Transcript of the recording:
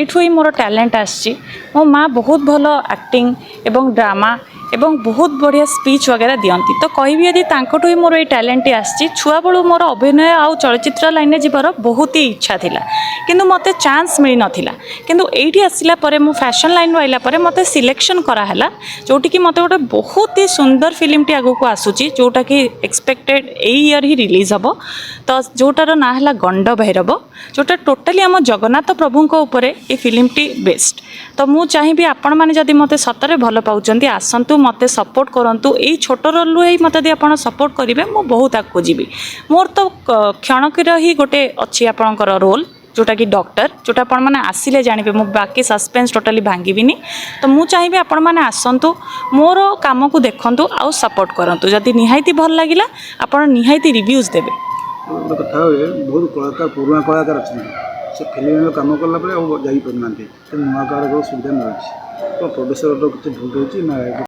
एठू ही मोर talent आसी। मो माँ बहुत भल एक्टिंग एवं ड्रामा एवं बहुत बढ़िया स्पीच वगैरह दियंती तो कहबी यदि तांकठू ही मोर ये टैलेंट आसी। छुआ बड़ू मोर अभिनय आउ चलचित्र लाइन जीवार बहुत ही इच्छा थिला किंतु मते चांस मिल नथिला किंतु एठी आसिला परे मु फैशन लाइन आइला परे मते सिलेक्शन कराला जोटी कि मते गोटे बहुत ही सुंदर फिल्म टी आगु को आसुची जोटा कि expected a year he release हबो। तो जोटार ना है गंड भैरव जोटा टोटाली आम जगन्नाथ प्रभु उपरे ये फिल्म टी बेस्ट। तो मु चाहिए आपण मैंने जदि मते सतरे भल पाउचंती आसंतु मते सपोर्ट करंतु एई छोट रोल ही मते यदि आपण सपोर्ट करिवे मु बहुत आगु जीवी। मोर तो क्षणकर ही गोटे अच्छी आपणकर रोल जोटा कि डॉक्टर जोटा आपण मैंने आसिले जानवे मु बाकी सस्पेंस टोटाली भांगीबिनी। तो मु चाहिए आपण मैंने आसंतु मोर काम को देखंतु आउ सपोर्ट करंतु जदि निहायती भल लागिला आपण निहायती रिव्यूज देबे। कथा हुए बहुत कलाकार पुराना कलाकार अच्छा से फिल्म कम कला जापारे नुआ कार सुविधा मिलूँ तो प्रोड्यूसर किसी भूल होती ना